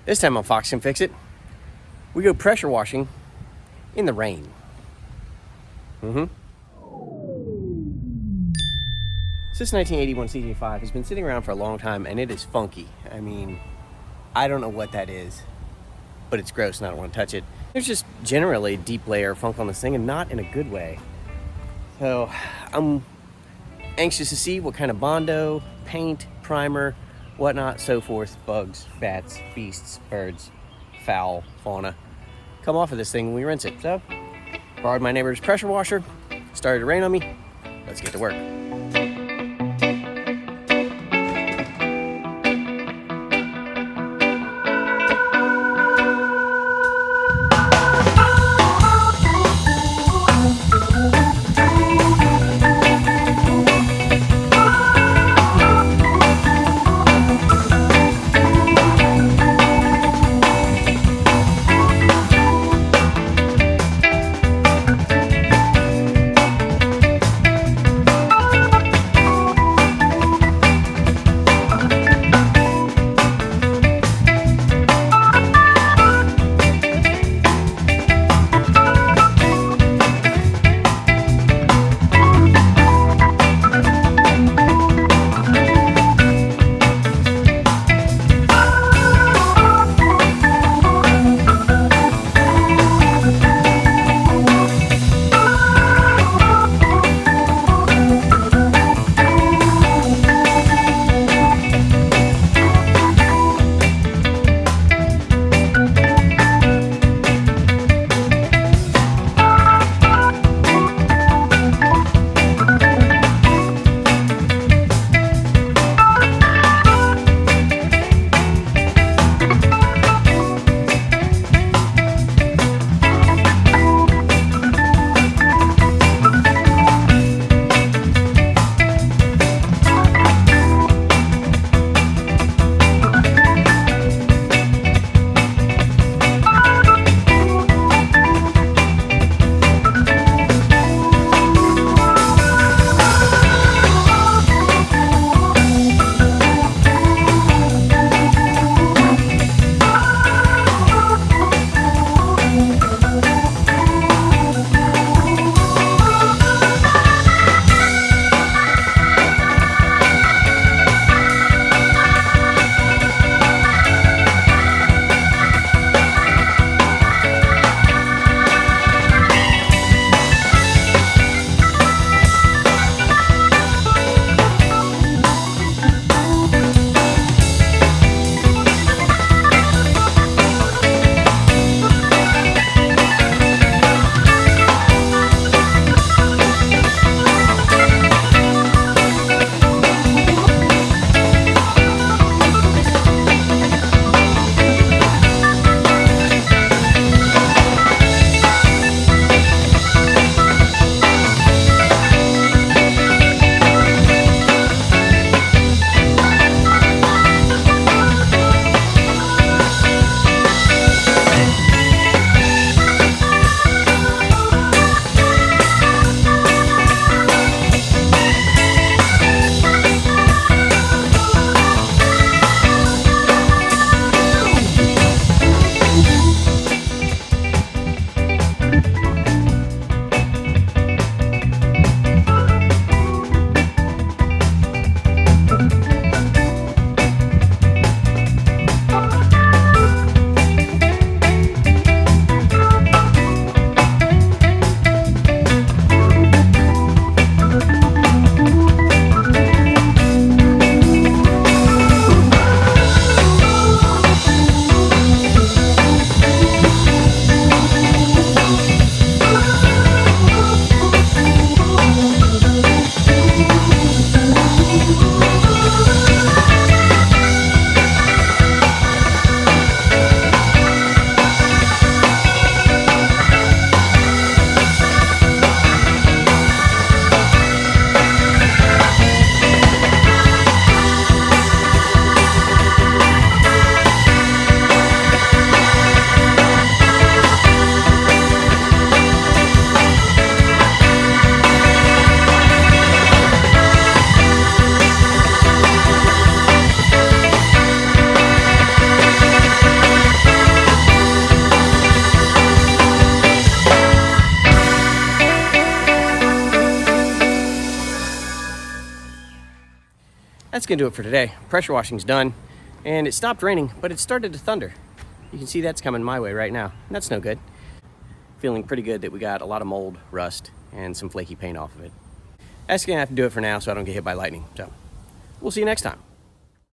This time on Fox Can Fix It, we go pressure washing in the rain. This 1981 CJ-5 has been sitting around for a long time, and it is funky. I mean, I don't know what that is, but it's gross and I don't want to touch it. There's just generally a deep layer of funk on this thing, and not in a good way. So I'm anxious to see what kind of Bondo, paint, primer, whatnot, so forth, bugs, bats, beasts, birds, fowl, fauna, come off of this thing when we rinse it. So, borrowed my neighbor's pressure washer, started to rain on me, let's get to work. That's gonna do it for today. Pressure washing's done, and it stopped raining, but it started to thunder. You can see that's coming my way right now. That's no good. Feeling pretty good that we got a lot of mold, rust, and some flaky paint off of it. That's gonna have to do it for now so I don't get hit by lightning. So we'll see you next time.